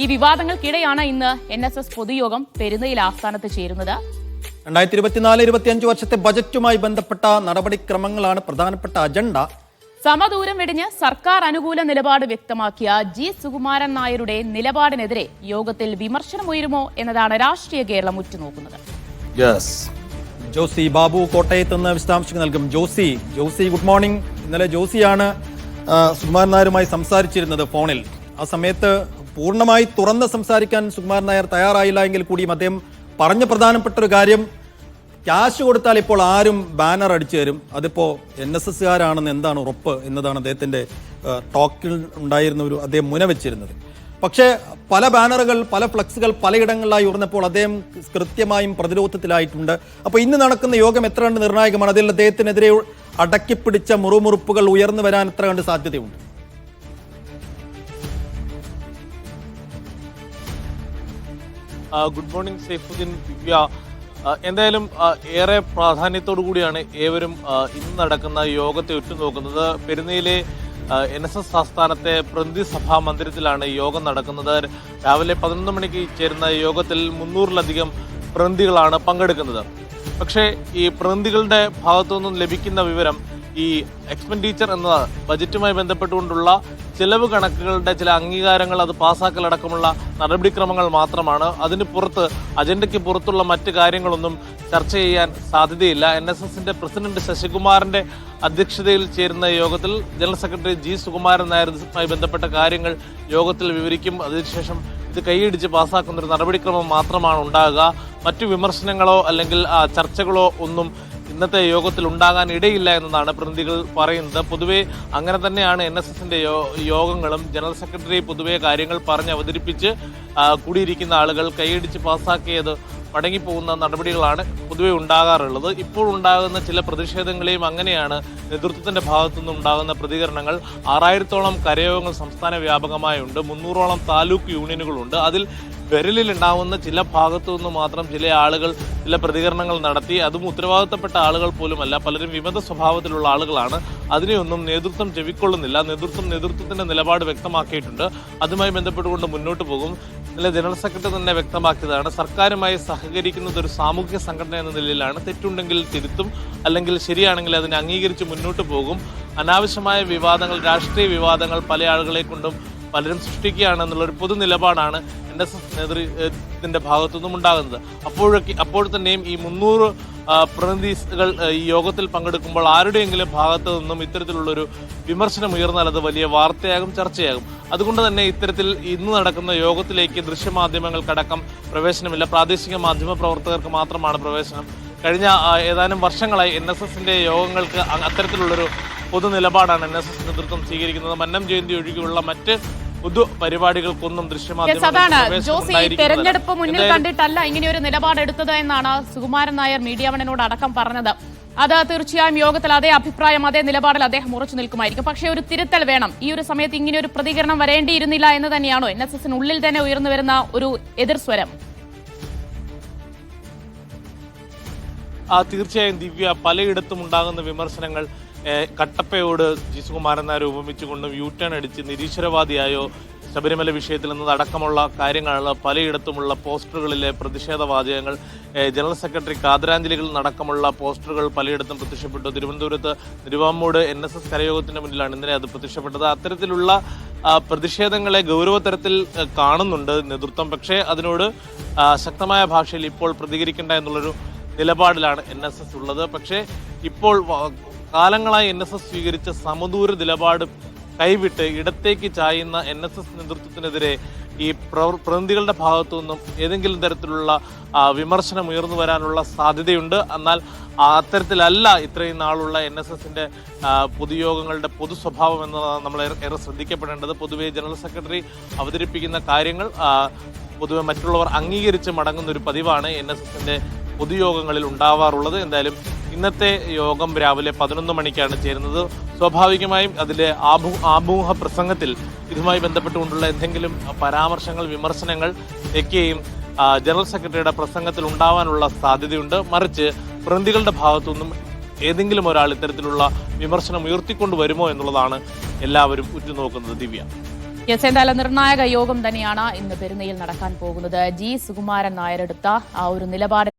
ഈ വിവാദങ്ങൾക്കിടെയാണ് ഇന്ന് NSS പൊതുയോഗം പെരുന്നയിൽ ആസ്ഥാനത്ത് ചേരുന്നത്. 2024-25 വർഷത്തെ ബജറ്റുമായി ബന്ധപ്പെട്ട നടപടിക്രമങ്ങളാണ് പ്രധാനപ്പെട്ട അജണ്ട. സമദൂരം വെടിഞ്ഞ് സർക്കാർ അനുകൂല നിലപാട് വ്യക്തമാക്കിയ ജി സുകുമാരൻ നായരുടെ നിലപാടിനെതിരെ യോഗത്തിൽ വിമർശനമുയരുമോ എന്നതാണ് രാഷ്ട്രീയ കേരളം ഉറ്റുനോക്കുന്നത്. ജോസി ബാബു കോട്ടയത്ത് നിന്ന് വിശദാംശങ്ങൾ നൽകും. Josy good morning. ഇന്നലെ ജോസിയാണ് സുകുമാരൻ നായരുമായി സംസാരിച്ചിരുന്നത് ഫോണിൽ. ആ സമയത്ത് പൂർണ്ണമായി തുറന്ന് സംസാരിക്കാൻ സുകുമാരൻ നായർ തയ്യാറായില്ല എങ്കിൽ കൂടിയും അദ്ദേഹം പറഞ്ഞ പ്രധാനപ്പെട്ട ഒരു കാര്യം, ക്യാഷ് കൊടുത്താൽ ഇപ്പോൾ ആരും ബാനർ അടിച്ചു തരും, അതിപ്പോൾ NSSകാരാണെന്ന് എന്താണ് ഉറപ്പ് എന്നതാണ് അദ്ദേഹത്തിൻ്റെ ടോക്കിൽ ഉണ്ടായിരുന്ന അദ്ദേഹം മുനവെച്ചിരുന്നത്. പക്ഷേ പല ബാനറുകൾ, പല ഫ്ലക്സുകൾ പലയിടങ്ങളിലായി ഉയർന്നപ്പോൾ അദ്ദേഹം കൃത്യമായും പ്രതിരോധത്തിലായിട്ടുണ്ട്. അപ്പോൾ ഇന്ന് നടക്കുന്ന യോഗം എത്ര കണ്ട് നിർണായകമാണ്? അതിൽ അദ്ദേഹത്തിനെതിരെ അടക്കിപ്പിടിച്ച മുറുമുറുപ്പുകൾ ഉയർന്നു വരാൻ എത്ര കണ്ട് സാധ്യതയുണ്ട്? ഗുഡ് മോർണിംഗ് സൈഫുദ്ദീൻ, ദിവ്യ. എന്തായാലും ഏറെ പ്രാധാന്യത്തോടു കൂടിയാണ് ഏവരും ഇന്ന് നടക്കുന്ന യോഗത്തെ ഉറ്റുനോക്കുന്നത്. പെരുന്നയിലെ NSS ആസ്ഥാനത്തെ പ്രതിനിധി സഭാ മന്ദിരത്തിലാണ് യോഗം നടക്കുന്നത്. രാവിലെ 11 മണിക്ക് ചേരുന്ന യോഗത്തിൽ 300-ലധികം പ്രതിനിധികളാണ് പങ്കെടുക്കുന്നത്. പക്ഷേ ഈ പ്രതിനിധികളുടെ ഭാഗത്തു നിന്നും ലഭിക്കുന്ന വിവരം, ഈ എക്സ്പെൻഡിച്ചർ എന്ന ബജറ്റുമായി ബന്ധപ്പെട്ടുകൊണ്ടുള്ള ചെലവ് കണക്കുകളുടെ ചില അംഗീകാരങ്ങൾ, അത് പാസ്സാക്കലടക്കമുള്ള നടപടിക്രമങ്ങൾ മാത്രമാണ്. അതിന് പുറത്ത്, അജണ്ടയ്ക്ക് പുറത്തുള്ള മറ്റ് കാര്യങ്ങളൊന്നും ചർച്ച ചെയ്യാൻ സാധ്യതയില്ല. NSSന്റെ പ്രസിഡന്റ് ശശികുമാറിന്റെ അധ്യക്ഷതയിൽ ചേരുന്ന യോഗത്തിൽ ജനറൽ സെക്രട്ടറി ജി സുകുമാരൻ നായരുമായി ബന്ധപ്പെട്ട കാര്യങ്ങൾ യോഗത്തിൽ വിവരിക്കും. അതിനുശേഷം ഇത് കൈയടിച്ച് പാസ്സാക്കുന്ന ഒരു നടപടിക്രമം മാത്രമാണ് ഉണ്ടാകുക. മറ്റു വിമർശനങ്ങളോ അല്ലെങ്കിൽ ചർച്ചകളോ ഒന്നും ഇന്നത്തെ യോഗത്തിൽ ഉണ്ടാകാൻ ഇടയില്ല എന്നതാണ് പ്രതിനിധികൾ പറയുന്നത്. പൊതുവെ അങ്ങനെ തന്നെയാണ് NSSന്റെ യോഗങ്ങളും. ജനറൽ സെക്രട്ടറി പൊതുവെ കാര്യങ്ങൾ പറഞ്ഞ് അവതരിപ്പിച്ച് കൂടിയിരിക്കുന്ന ആളുകൾ കൈയടിച്ച് പാസ്സാക്കിയത് മടങ്ങിപ്പോകുന്ന നടപടികളാണ് പൊതുവെ ഉണ്ടാകാറുള്ളത്. ഇപ്പോൾ ഉണ്ടാകുന്ന ചില പ്രതിഷേധങ്ങളെയും അങ്ങനെയാണ്. നേതൃത്വത്തിന്റെ ഭാഗത്തുനിന്നും ഉണ്ടാകുന്ന പ്രതികരണങ്ങൾ. 6000-ഓളം കരയോഗങ്ങൾ സംസ്ഥാന വ്യാപകമായുണ്ട്. 300-ഓളം താലൂക്ക് യൂണിയനുകളുണ്ട്. അതിൽ വിരലിലുണ്ടാവുന്ന ചില ഭാഗത്തു നിന്ന് മാത്രം ചില ആളുകൾ ചില പ്രതികരണങ്ങൾ നടത്തി. അതും ഉത്തരവാദിത്തപ്പെട്ട ആളുകൾ പോലുമല്ല, പലരും വിമത സ്വഭാവത്തിലുള്ള ആളുകളാണ്. അതിനെയൊന്നും നേതൃത്വം ചെവിക്കൊള്ളുന്നില്ല. നേതൃത്വത്തിന്റെ നിലപാട് വ്യക്തമാക്കിയിട്ടുണ്ട്. അതുമായി ബന്ധപ്പെട്ടുകൊണ്ട് മുന്നോട്ട് പോകും. ഇന്നലെ ജനറൽ സെക്രട്ടറി തന്നെ വ്യക്തമാക്കിയതാണ്, സർക്കാരുമായി സഹകരിക്കുന്നത് ഒരു സാമൂഹ്യ സംഘടന എന്ന നിലയിലാണ്. തെറ്റുണ്ടെങ്കിൽ തിരുത്തും, അല്ലെങ്കിൽ ശരിയാണെങ്കിൽ അതിനെ അംഗീകരിച്ച് മുന്നോട്ട് പോകും. അനാവശ്യമായ വിവാദങ്ങൾ, രാഷ്ട്രീയ വിവാദങ്ങൾ പല ആളുകളെ കൊണ്ടും പലരും സൃഷ്ടിക്കുകയാണെന്നുള്ളൊരു പൊതു നിലപാടാണ് NSS നേതൃത്വത്തിന്റെ ഭാഗത്തുനിന്നും ഉണ്ടാകുന്നത്. അപ്പോൾ തന്നെയും ഈ 300 പ്രതിനിധികൾ ഈ യോഗത്തിൽ പങ്കെടുക്കുമ്പോൾ ആരുടെയെങ്കിലും ഭാഗത്തു നിന്നും ഇത്തരത്തിലുള്ളൊരു വിമർശനം ഉയർന്നാൽ അത് വലിയ വാർത്തയാകും, ചർച്ചയാകും. അതുകൊണ്ട് തന്നെ ഇത്തരത്തിൽ ഇന്ന് നടക്കുന്ന യോഗത്തിലേക്ക് ദൃശ്യമാധ്യമങ്ങൾക്കടക്കം പ്രവേശനമില്ല. പ്രാദേശിക മാധ്യമ പ്രവർത്തകർക്ക് മാത്രമാണ് പ്രവേശനം. കഴിഞ്ഞ ഏതാനും വർഷങ്ങളായി NSSന്റെ യോഗങ്ങൾക്ക് അത്തരത്തിലുള്ളൊരു പൊതു നിലപാടാണ് NSS നേതൃത്വം സ്വീകരിക്കുന്നത്. മന്നം ജയന്തി ഒഴികെയുള്ള മറ്റ് പൊതു പരിപാടികൾക്കൊന്നും ദൃശ്യമാധ്യമം തെരഞ്ഞെടുപ്പ് മുന്നിൽ കണ്ടിട്ടല്ല ഇങ്ങനെയൊരു നിലപാടെടുത്തത് എന്നാണ് സുകുമാരൻ നായർ മീഡിയ വണിനോട് അടക്കം പറഞ്ഞത്. അത് തീർച്ചയായും യോഗത്തിൽ അതേ അഭിപ്രായം, അതേ നിലപാടിൽ അദ്ദേഹം ഉറച്ചു നിൽക്കുമായിരിക്കും. പക്ഷേ ഒരു തിരുത്തൽ വേണം. ഈ ഒരു സമയത്ത് ഇങ്ങനെ ഒരു പ്രതികരണം വരേണ്ടിയിരുന്നില്ല എന്ന് തന്നെയാണോ NSSനുള്ളിൽ തന്നെ ഉയർന്നു വരുന്ന ഒരു എതിർസ്വരം? തീർച്ചയായും ദിവ്യ, പലയിടത്തും ഉണ്ടാകുന്ന വിമർശനങ്ങൾ കട്ടപ്പയോട് ജി സുകുമാരൻ നായർ ഉപമിച്ചുകൊണ്ടും യു-ടേൺ അടിച്ച് നിരീശ്വരവാദിയായോ ശബരിമല വിഷയത്തിൽ നിന്നതടക്കമുള്ള കാര്യങ്ങളാണ് പലയിടത്തുമുള്ള പോസ്റ്ററുകളിലെ പ്രതിഷേധവാചകങ്ങൾ. ജനറൽ സെക്രട്ടറിക്ക് ആദരാഞ്ജലികൾ അടക്കമുള്ള പോസ്റ്ററുകൾ പലയിടത്തും പ്രത്യക്ഷപ്പെട്ടു. തിരുവനന്തപുരത്ത് തിരുവാമ്മൂട് NSS കരയോഗത്തിന് മുന്നിലാണ് ഇന്നലെ അത് പ്രത്യക്ഷപ്പെട്ടത്. അത്തരത്തിലുള്ള പ്രതിഷേധങ്ങളെ ഗൗരവതരത്തിൽ കാണുന്നുണ്ട് നേതൃത്വം. പക്ഷേ അതിനോട് ശക്തമായ ഭാഷയിൽ ഇപ്പോൾ പ്രതികരിക്കേണ്ട എന്നുള്ളൊരു നിലപാടിലാണ് NSS ഉള്ളത്. പക്ഷേ ഇപ്പോൾ കാലങ്ങളായി NSS സ്വീകരിച്ച സമദൂര നിലപാട് കൈവിട്ട് ഇടത്തേക്ക് ചായുന്ന NSS നേതൃത്വത്തിനെതിരെ ഈ പ്രതിനിധികളുടെ ഭാഗത്തു നിന്നും ഏതെങ്കിലും തരത്തിലുള്ള വിമർശനം ഉയർന്നു വരാനുള്ള സാധ്യതയുണ്ട്. എന്നാൽ അത്തരത്തിലല്ല ഇത്രയും നാളുള്ള NSSന്റെ പൊതുയോഗങ്ങളുടെ പൊതു സ്വഭാവം എന്നതാണ് നമ്മൾ ഏറെ ശ്രദ്ധിക്കപ്പെടേണ്ടത്. പൊതുവെ ജനറൽ സെക്രട്ടറി അവതരിപ്പിക്കുന്ന കാര്യങ്ങൾ പൊതുവെ മറ്റുള്ളവർ അംഗീകരിച്ച് മടങ്ങുന്ന ഒരു പതിവാണ് NSSന്റെ പൊതുയോഗങ്ങളിൽ ഉണ്ടാവാറുള്ളത്. എന്തായാലും ഇന്നത്തെ യോഗം രാവിലെ 11 മണിക്കാണ് ചേരുന്നത്. സ്വാഭാവികമായും അതിലെ ആമുഖ പ്രസംഗത്തിൽ ഇതുമായി ബന്ധപ്പെട്ടുകൊണ്ടുള്ള എന്തെങ്കിലും പരാമർശങ്ങൾ, വിമർശനങ്ങൾ ഒക്കെയും ജനറൽ സെക്രട്ടറിയുടെ പ്രസംഗത്തിൽ ഉണ്ടാവാനുള്ള സാധ്യതയുണ്ട്. മറിച്ച് പ്രതിനിധികളുടെ ഭാഗത്തുനിന്നും ഏതെങ്കിലും ഒരാൾ ഇത്തരത്തിലുള്ള വിമർശനം ഉയർത്തിക്കൊണ്ടുവരുമോ എന്നുള്ളതാണ് എല്ലാവരും ഉറ്റുനോക്കുന്നത്. ദിവ്യ. യെസ്, എന്തായാലും നിർണായക യോഗം തന്നെയാണ് ഇന്ന് പെരുന്നയിൽ നടക്കാൻ പോകുന്നത്. ജി സുകുമാരൻ നായർ എടുത്ത ആ ഒരു നിലപാടിൽ